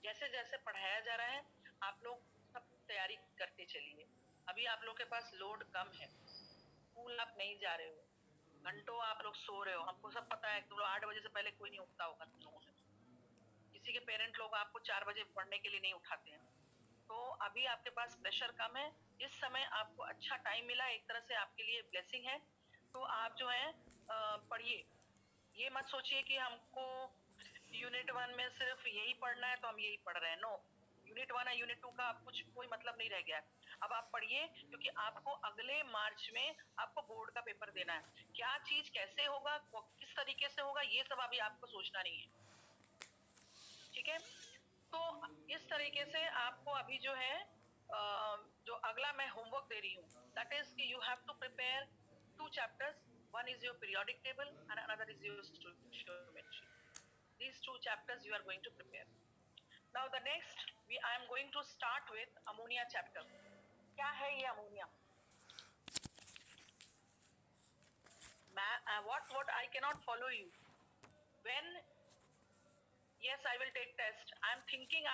जैसे जैसे पढ़ाया जा रहा है आप लोग सब तैयारी करते चलिए। अभी आप लोग के पास लोड कम है, स्कूल आप नहीं जा रहे हो, घंटों आप लोग सो रहे हो। हमको सब पता है, तुम लोग 8 बजे से पहले कोई नहीं उठता होगा तुम लोगों में। किसी के पेरेंट लोग आपको 4 बजे पढ़ने के लिए नहीं उठाते हैं। तो अभी आपके पास प्रेशर कम है, इस समय आपको अच्छा टाइम मिला, एक तरह से आपके लिए ब्लेसिंग है। तो आप जो है पढ़िए। ये मत सोचिए कि हमको यूनिट 1 में सिर्फ यही पढ़ना है तो हम यही पढ़ रहे हैं। नो, यूनिट 1 और यूनिट 2 का आप कुछ कोई मतलब नहीं रह गया है। अब आप पढ़िए, क्योंकि आपको अगले मार्च में आपको बोर्ड का पेपर देना है। क्या चीज कैसे होगा, किस तरीके से होगा, ये सब अभी आपको सोचना नहीं है, ठीक है। तो इस तरीके से आपको अभी जो है जो अगला मैं होमवर्क दे रही हूँ, दैट इज कि you have to prepare 2 chapters. One is your periodic table and another is your stoichiometry. These 2 chapters you are going to prepare. Now the next I am going to start with ammonia chapter. क्या है ये ammonia? What I cannot follow you. When yes, I will take test. I'm thinking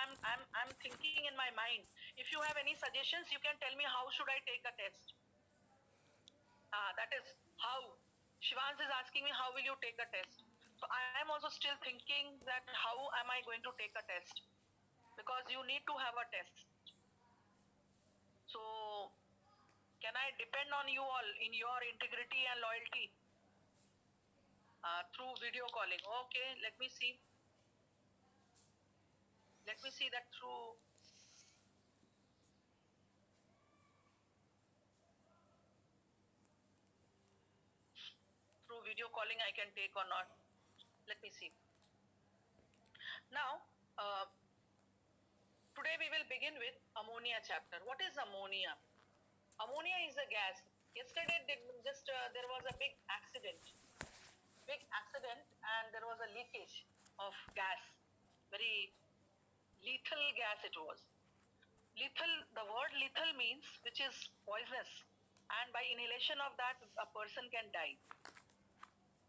in my mind. If you have any suggestions, you can tell me how should I take a test. That is how. Shivans is asking me how will you take a test. So I am also still thinking that how am I going to take a test, because you need to have a test. So can I depend on you all in your integrity and loyalty through video calling? Okay, let me see that through video calling I can take or not. Let me see. Now today we will begin with ammonia chapter. What is ammonia? Ammonia is a gas. Yesterday there was a big accident and there was a leakage of gas. Very lethal gas it was. Lethal, the word lethal means which is poisonous, and by inhalation of that a person can die.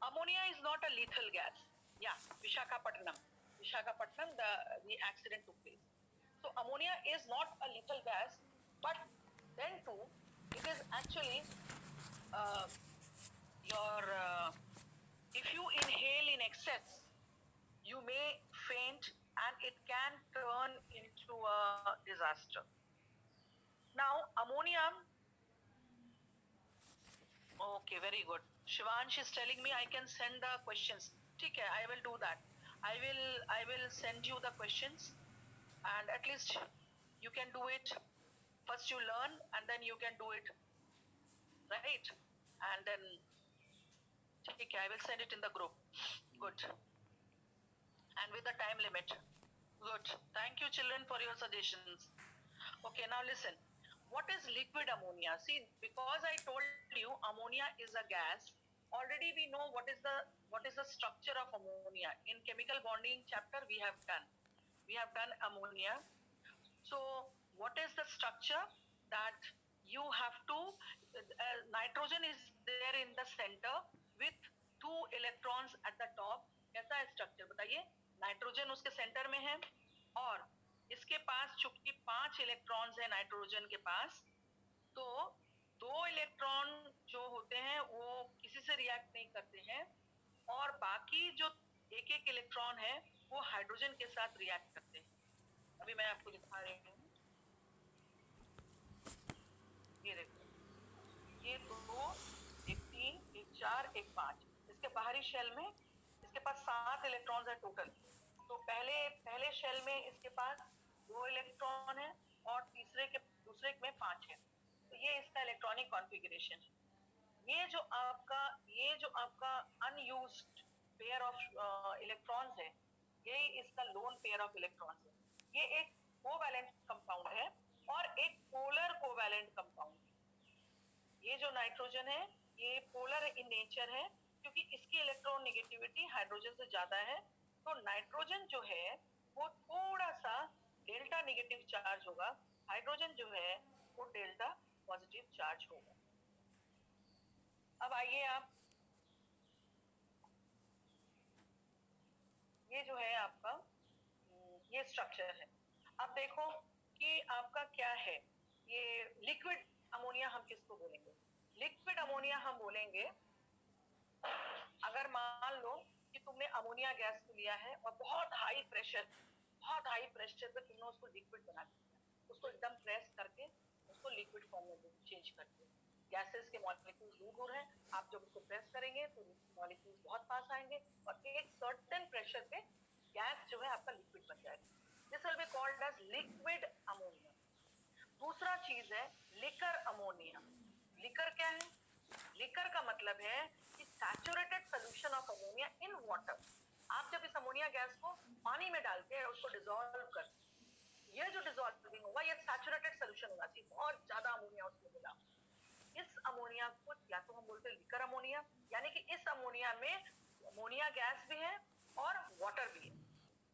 Ammonia is not a lethal gas. Yeah, Visakhapatnam, the accident took place. So ammonia is not a lethal gas, but then too, it is actually if you inhale in excess, you may faint and it can turn into a disaster. Now ammonia, okay, very good. Shivansh is telling me I can send the questions. Okay, I will do that. I will send you the questions, and at least you can do it. First you learn and then you can do it, right? And then okay, I will send it in the group. Good. And with the time limit. Good. Thank you children for your suggestions. Okay, now listen. What is liquid ammonia? See, because I told you ammonia is a gas, already we know what is the structure of ammonia. In chemical bonding chapter we have done ammonia. So what is the structure? That you have to nitrogen is there in the center with 2 electrons at the top. कैसा है structure बताइए? Nitrogen उसके centre में है और इसके पास चूंकि 5 electrons है नाइट्रोजन के पास, तो 2 इलेक्ट्रॉन जो होते हैं वो किसी से रिएक्ट नहीं करते हैं और बाकी जो एक इलेक्ट्रॉन है वो हाइड्रोजन के साथ रिएक्ट करते हैं. अभी मैं आपको दिखा रही हूँ. ये देखो, ये 2, एक 3, एक 4, एक 5. इसके बाहरी शेल में इसके पास 7 इलेक्ट्रॉन्स है टोटल. तो पहले शेल में इसके पास 2 इलेक्ट्रॉन है और दूसरे में 5 है। तो ये इसका इलेक्ट्रॉनिक कॉन्फ़िगरेशन है। ये जो आपका अनयूज्ड पेयर ऑफ इलेक्ट्रॉन्स है, यही इसका लोन पेयर ऑफ इलेक्ट्रॉन्स है। ये एक कोवैलेंट कंपाउंड है और एक पोलर कोवैलेंट कंपाउंड है। ये जो नाइट्रोजन है ये पोलर इन नेचर है, क्योंकि इसकी इलेक्ट्रॉन नेगेटिविटी हाइड्रोजन से ज्यादा है। तो नाइट्रोजन जो है वो थोड़ा सा डेल्टा नेगेटिव चार्ज होगा, हाइड्रोजन जो है वो डेल्टा पॉजिटिव चार्ज होगा। अब आइए आप, ये जो है आपका ये स्ट्रक्चर है। अब देखो कि आपका क्या है, ये लिक्विड अमोनिया हम किसको बोलेंगे? लिक्विड अमोनिया हम बोलेंगे अगर मान लो कि तुमने अमोनिया गैस को लिया है और बहुत हाई प्रेशर पे तुमने उसको लिक्विड बना दिया, उसको एकदम प्रेस करके उसको लिक्विड फॉर्म में चेंज कर दिया। गैसेस के मॉलिक्यूल्स दूर हैं, आप जब उसको प्रेस करेंगे तो मॉलिक्यूल्स बहुत पास आएंगे और एक सर्टेन प्रेशर पे गैस जो है आपका लिक्विड बन जाएगा। This will be called as liquid ammonia. दूसरा चीज है लिकर अमोनिया। लिकर क्या है? लिकर का मतलब है कि saturated solution of ammonia in water. आप जब इस अमोनिया गैस को पानी में डाल के उसको डिसॉल्व कर, ये जो डिसॉल्विंग होगा ये सैचुरेटेड सोल्यूशन होगा, बहुत ज्यादा अमोनिया उसमें मिला। इस अमोनिया को या तो हम बोलते हैं लिकर अमोनिया, यानी कि इस अमोनिया में अमोनिया गैस भी है और वाटर भी है।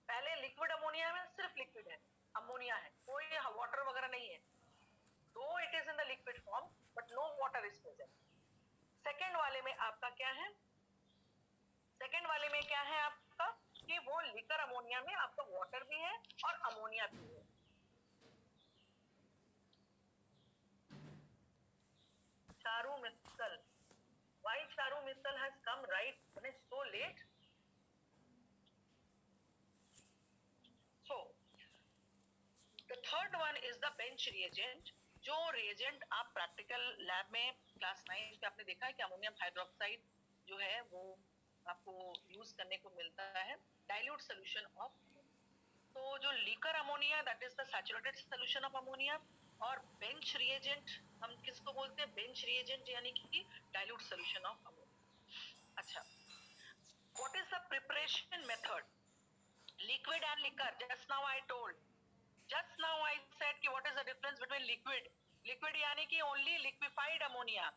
पहले लिक्विड अमोनिया में सिर्फ लिक्विड है, अमोनिया है, कोई वाटर वगैरह नहीं है। Though it is in the liquid form but no water is present. Second वाले में आपका क्या है? सेकेंड वाले में क्या है आपका कि वो लिकर अमोनिया में आपका वाटर भी है और अमोनिया भी है। Charu Mittal, why Charu Mittal has come right when it's so late? So the third one is the bench reagent। जो reagent आप प्रैक्टिकल लैब में क्लास 9 पे आपने देखा है कि अमोनियम हाइड्रोक्साइड जो है वो आपको यूज करने को मिलता है डाइल्यूट सोल्यूशन ऑफ। तो जो liquor ammonia that is the saturated solution of ammonia, और बेंच रिएजेंट हम किसको बोलते हैं? बेंच रिएजेंट यानी कि डाइल्यूट सोल्यूशन ऑफ अमोनिया। अच्छा, what is the preparation method? Liquid and liquor, just now I told, just now I said कि what is the difference between liquid यानी कि only liquefied ammonia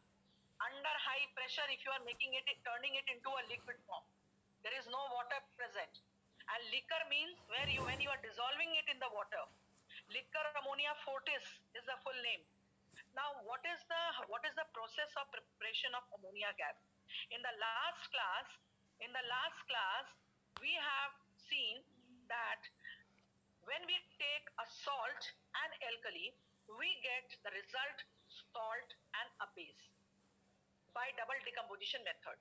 under high pressure if you are making it, turning it into a liquid form, there is no water present, and liquor means when you are dissolving it in the water. Liquor ammonia fortis is the full name. Now what is the process of preparation of ammonia gas? In the last class we have seen that when we take a salt and alkali, we get the result salt and a base by double decomposition method.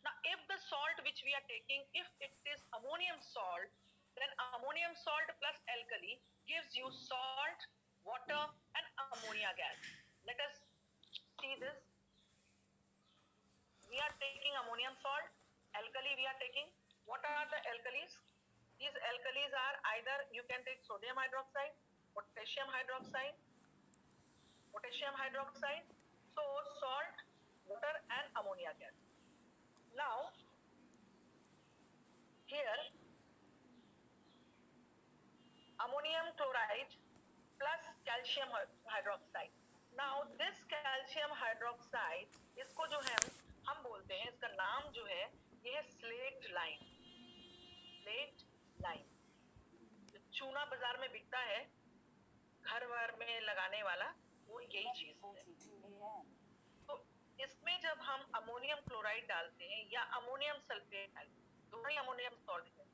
Now, if the salt which we are taking, if it is ammonium salt, then ammonium salt plus alkali gives you salt, water and ammonia gas. Let us see this. We are taking ammonium salt, alkali we are taking. What are the alkalis? These alkalis are either you can take sodium hydroxide, potassium hydroxide, so salt, water and ammonia gas. Now here ammonium chloride plus calcium hydroxide. Now this calcium hydroxide, इसको जो है हम बोलते हैं, इसका नाम जो है ये है स्लेट लाइम। स्लेट लाइम चूना बाजार में बिकता है, घर भर में लगाने वाला, वो यही चीज है। तो इसमें जब हम अमोनियम क्लोराइड डालते हैं या अमोनियम सल्फेट डालते हैं, दोनों ही अमोनियम सॉल्ट है,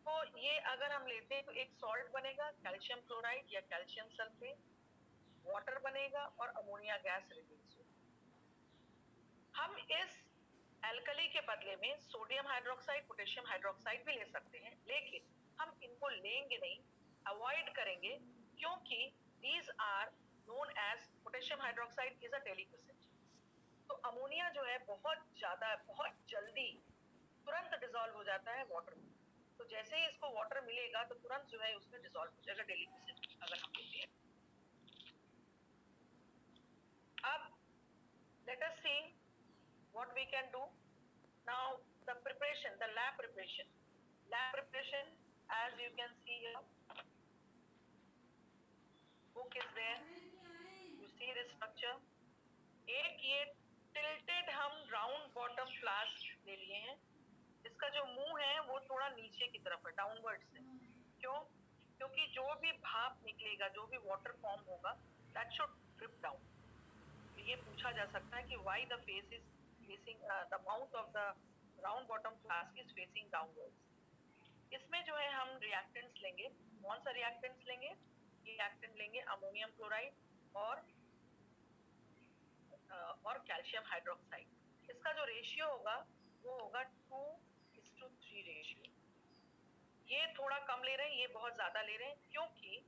तो ये अगर हम लेते हैं तो एक सॉल्ट बनेगा कैल्शियम क्लोराइड या कैल्शियम सल्फेट, वाटर बनेगा और अमोनिया गैस रिलीज होगा। हम इस एल्कली के बदले में सोडियम हाइड्रोक्साइड, पोटेशियम हाइड्रोक्साइड भी ले सकते हैं, लेकिन हम इनको लेंगे नहीं, अवॉइड करेंगे, क्योंकि these are known as potassium hydroxide is a deliquescent। तो अमोनिया जो है बहुत जल्दी तुरंत डिसॉल्व हो जाता है वाटर में। तो जैसे ही इसको वाटर मिलेगा तो तुरंत जो है उसमें डिसॉल्व हो जाएगा, deliquescent अगर हम लेते हैं। we can do now? The preparation, the lab preparation. Lab preparation, as you can see here, book is there. You see this structure. एक ये tilted हम round bottom flask ले लिए हैं. इसका जो मुंह है वो थोड़ा नीचे की तरफ है, डाउनवर्ड से. क्यों? क्योंकि जो भी भाप निकलेगा, जो भी वाटर फॉर्म होगा, that should drip down. ये पूछा जा सकता है कि why the face is facing the mouth of the round bottom flask is facing downwards. इसमें जो है हम reactants लेंगे. कौन सा reactants लेंगे? reactant लेंगे अमोनियम क्लोराइड और कैल्शियम हाइड्रोक्साइड. इसका जो रेशियो होगा वो होगा 2:3 रेशियो. ये थोड़ा कम ले रहे हैं, ये बहुत ज्यादा ले रहे हैं, क्योंकि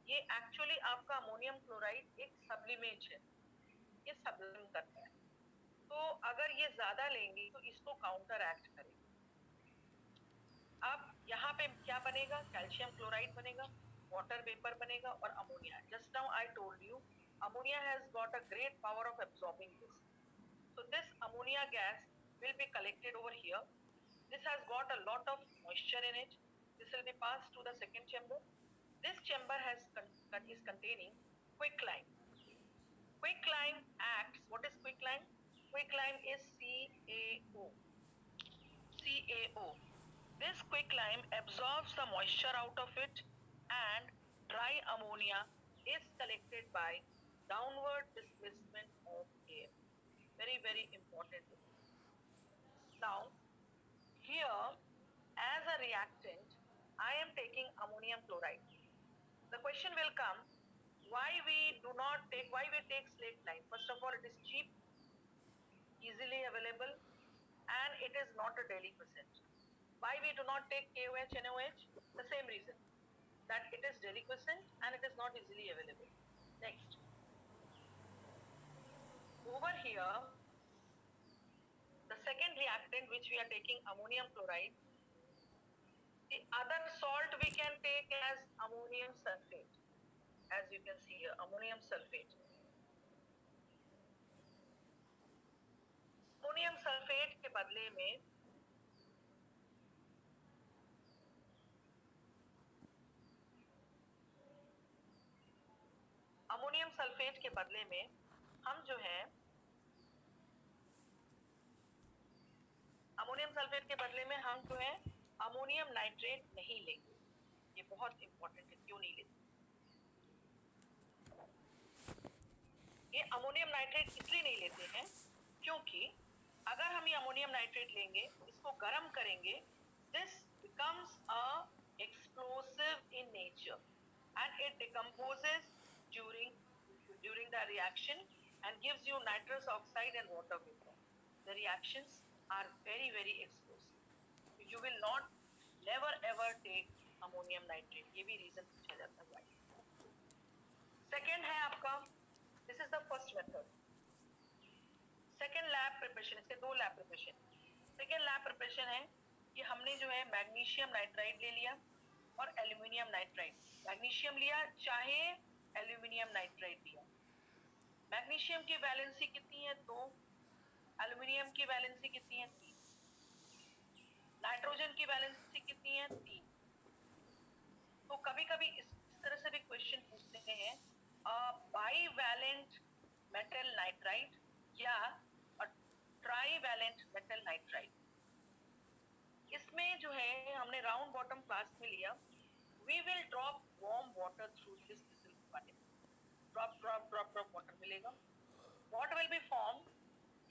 ये एक्चुअली आपका अमोनियम क्लोराइड एक सब्लिमेट है, ये सब्लिम करता है. तो अगर ये ज्यादा लेंगे तो इसको काउंटर एक्ट करेगा. अब यहाँ पे क्या बनेगा? कैल्शियम क्लोराइड बनेगा, वाटर वेपर बनेगा और ammonia. Just now I told you ammonia has got a great power of absorbing this. So this ammonia gas will be collected over here. This has got a lot of moisture in it. This will be passed to the second chamber. This chamber is containing quicklime. Quicklime acts. What is quicklime? Quicklime is CaO. CaO. This quicklime absorbs the moisture out of it, and dry ammonia is collected by downward displacement of air. Very, very important. Now, here, as a reactant, I am taking ammonium chloride. The question will come, why we take slate lime? First of all, it is cheap, easily available, and it is not a deliquescent. Why we do not take KOH, NOH? The same reason, that it is deliquescent and it is not easily available. Next. Over here, the second reactant which we are taking, ammonium chloride, the other salt we can take as ammonium sulfate. As you can see here, ammonium sulfate. Ammonium sulfate के बदले में हम जो है ammonium nitrate नहीं लेंगे. ये बहुत इंपॉर्टेंट है. क्यों नहीं लेते? ये अमोनियम नाइट्रेट इसलिए नहीं लेते हैं क्योंकि अगर हम ये अमोनियम नाइट्रेट लेंगे, इसको गर्म करेंगे, this becomes a explosive in nature and it decomposes during the reaction and gives you nitrous oxide and water vapor. The reactions are very, very explosive. You will never ever take ammonium nitrate. ये भी reason पूछा जाता है. Second है आपका, this is the first method. Second lab preparation, इसके दो lab preparation. Second lab preparation है कि हमने जो है मैग्नीशियम नाइट्राइड ले लिया और एल्यूमिनियम नाइट्राइड. मैग्नीशियम लिया चाहे एल्यूमिनियम नाइट्राइड लिया. मैग्नीशियम की वैलेंसी कितनी है? 2. एल्यूमिनियम की वैलेंसी कितनी है? 3. नाइट्रोजन की वैलेंसी कितनी है? 3. तो कभी कभी इस तरह से भी क्वेश्चन पूछते हैं, बाईवैलेंट मेटल नाइट्राइड या ट्राईवैलेंट मेटल नाइट्राइड. इसमें जो है हमने राउंड बॉटम फ्लास्क में लिया. We will drop warm water through this button. Drop water मिलेगा. What will be formed?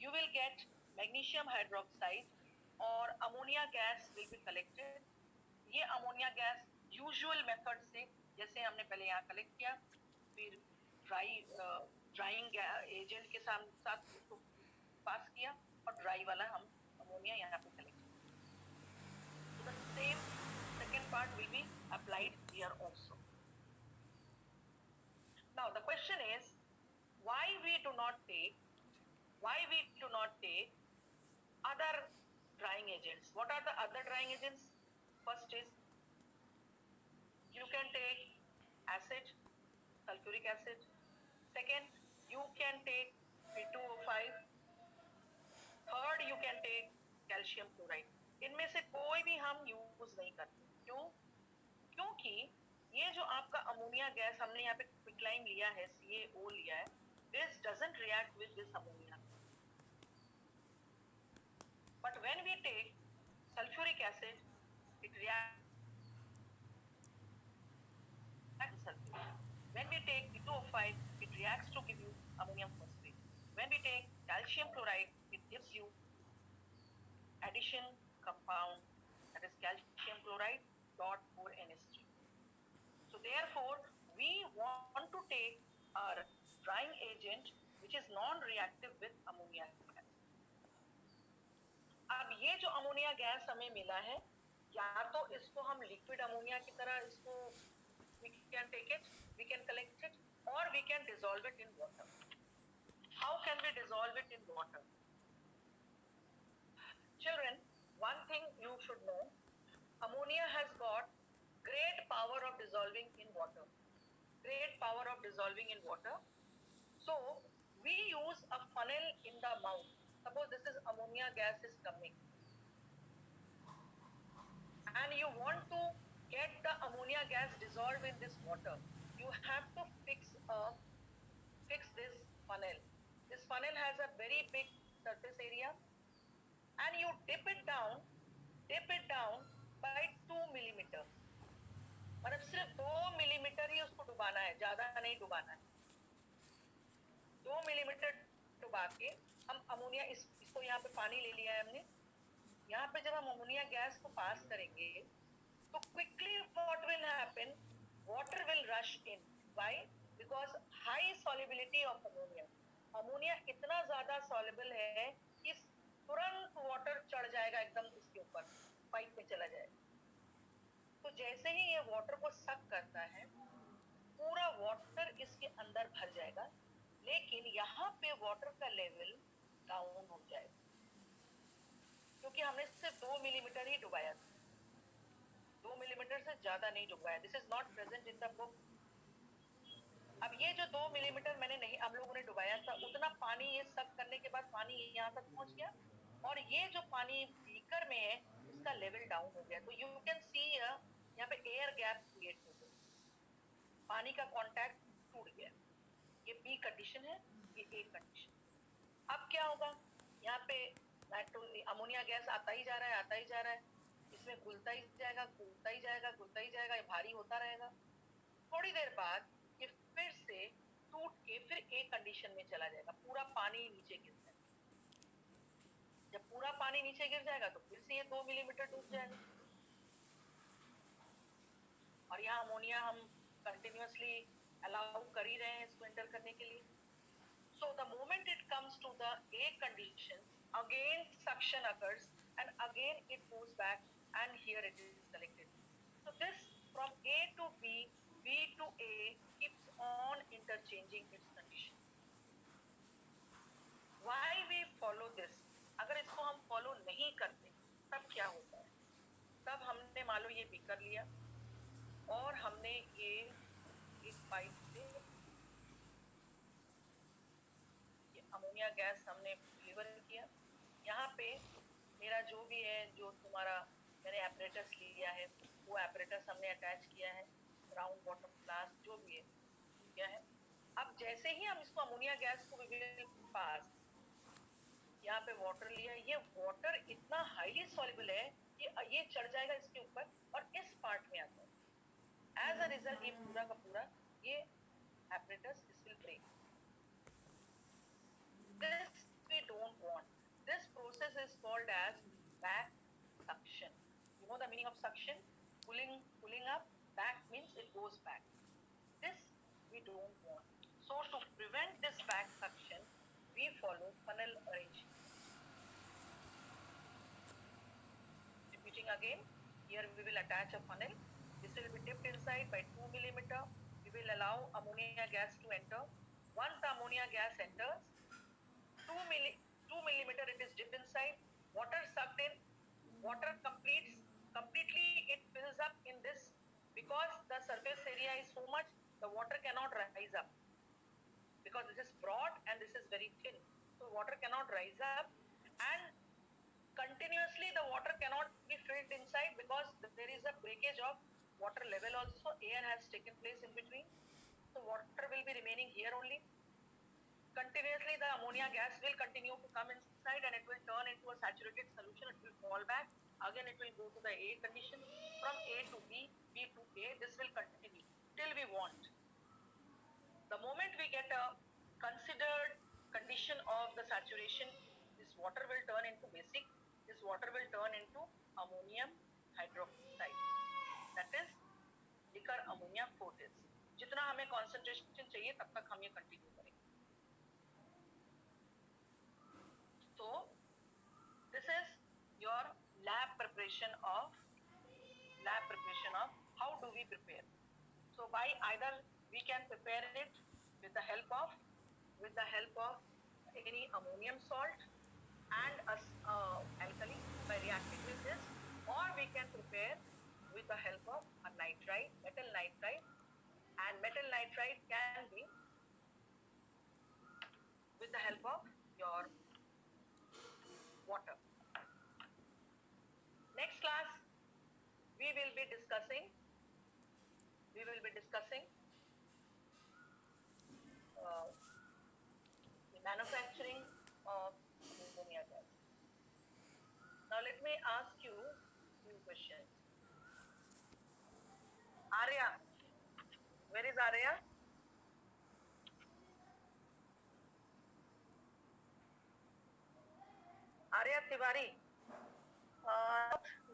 You will get magnesium hydroxide और ammonia gas will be collected. ये ammonia gas usual method से, जैसे हमने पहले यहाँ collect किया, फिर drying agent के साथ उसको pass किया और dry वाला हम ammonia यहाँ पे collect किया. So the same second part will be applied here also. Now the question is, why we do not take other drying agents? What are the other drying agents? First is, you can take acid, sulfuric acid. Second, you can take P2O5. Third you can take calcium chloride. इनमें से कोई भी हम use नहीं करते. क्यों? क्योंकि ये जो आपका अमोनिया गैस हमने यहाँ पे क्विकलाइम लिया है, CaO लिया है, this doesn't react with this ammonia. But when we take sulfuric acid, it reacts with sulfuric. When we take P2O5, it reacts to give you ammonium phosphate. When we take calcium chloride, it gives you addition compound, that is calcium chloride dot 4NH3. So therefore, we want to take our drying agent which is non-reactive with ammonia gas. अब ये जो ammonia gas हमें मिला है, या तो इसको हम लिक्विड अमोनिया की तरह इसको we can take it, we can collect it, or we can dissolve it in water. How can we dissolve it in water? Children, one thing you should know, ammonia has got great power of dissolving in water. Great power of dissolving in water. So, we use a funnel in the mouth. Suppose this is ammonia gas is coming. And you want to get the ammonia gas dissolved in this water. You have to fix this funnel. This funnel has a very big surface area. And you dip it down by 2 millimeter. मतलब सिर्फ 2 millimetre ही उसको डुबाना है, ज्यादा नहीं डुबाना है. 2 millimetre डुबा के हम अमोनिया इसको यहाँ पे पानी ले लिया है हमने. यहाँ पे जब हम अमोनिया गैस को पास करेंगे तो quickly what will happen? Water will rush in. Why? Because high solubility of ammonia. Ammonia इतना ज्यादा soluble है कि तुरंत वाटर चढ़ जाएगा एकदम इसके ऊपर, पाइप में चला जाएगा. तो जैसे ही ये वाटर को सक करता है, पूरा वाटर इसके अंदर भर जाएगा, लेकिन यहाँ पे वाटर का लेवल डाउन हो जाएगा क्योंकि हमने सिर्फ 2 मिलीमीटर ही डुबाया था. 2 मिलीमीटर से ज्यादा नहीं डुबाया. This is not present in the book. अब ये जो 2 मिलीमीटर मैंने नहीं हम लोगों ने डुबाया था, उतना पानी ये सक करने के बाद पानी यहाँ तक पहुंच गया, और ये जो पानी बीकर में है उसका लेवल डाउन हो गया. तो यू कैन सी यहाँ पे एयर गैप क्रिएट हो गया, पानी का कांटेक्ट टूट गया. ये बी कंडीशन है, ये ए कंडीशन. अब क्या होगा? यहाँ पे अमोनिया गैस आता ही जा रहा है, इसमें घुलता ही जाएगा, ये भारी होता रहेगा. थोड़ी देर बाद ये फिर से टूट के फिर ए कंडीशन में चला जाएगा, पूरा पानी नीचे गिर जाएगा. जब पूरा पानी नीचे गिर जाएगा तो फिर से ये 2 मिलीमीटर डूब जाएगा. और यहाँ अमोनिया हम कंटिन्यूअसली अलाउ कर ही रहे हैं इसको एंटर करने के लिए. So the moment it comes to the A condition, again suction occurs and again it moves back and here it is collected. So this from A to B, B to A keeps on interchanging its condition. Why we follow this? अगर इसको हम follow नहीं करते तब क्या होता है? तब हमने मान लो ये बीकर लिया और हमने ये एक पाइप से ये अमोनिया गैस हमने डिलीवर किया. यहाँ पे मेरा जो भी है, जो तुम्हारा मैंने एपरेटस लिया है, वो एपरेटस हमने अटैच किया है, राउंड बॉटम फ्लास्क जो भी है क्या है. अब जैसे ही हम इसको अमोनिया गैस को पास, यहाँ पे वाटर लिया, ये वाटर इतना हाईली सॉल्युबल है कि ये चढ़ जाएगा इसके ऊपर और इस पार्ट में आता है. एज अ रिजल्ट ये पूरा का पूरा ये apparatus this will break. This we don't want. This process is called as back suction. You know the meaning of suction? Pulling up. Back means it goes back. This we don't want. So to prevent this back suction, we follow funnel arrangement. Repeating again, here we will attach a funnel. This will be dipped inside by 2 millimeter. We will allow ammonia gas to enter. Once the ammonia gas enters, 2 millimeter it is dipped inside. Water sucked in. Water completely it fills up in this, because the surface area is so much, the water cannot rise up. Because this is broad and this is very thin, so water cannot rise up, and continuously the water cannot be filled inside because there is a breakage of water level also. Air has taken place in between, so water will be remaining here only. Continuously the ammonia gas will continue to come inside and it will turn into a saturated solution. It will fall back again, it will go to the A condition, from A to B, B to A. This will continue till we want. The moment we get a considered condition of the saturation, this water will turn into basic, this water will turn into ammonium hydroxide, that is liquor ammonia fortis. जितना हमें concentration चाहिए तब तक हम ये continue करेंगे. So this is your lab preparation of how do we prepare. So by either we can prepare it with the help of any ammonium salt and alkali by reacting with this, or we can prepare with the help of a nitride, metal nitride, and metal nitride can be with the help of your water. Next class we will be discussing the manufacturing of ammonia gas. Now let me ask you few questions. Arya, where is Arya? Arya Tiwari.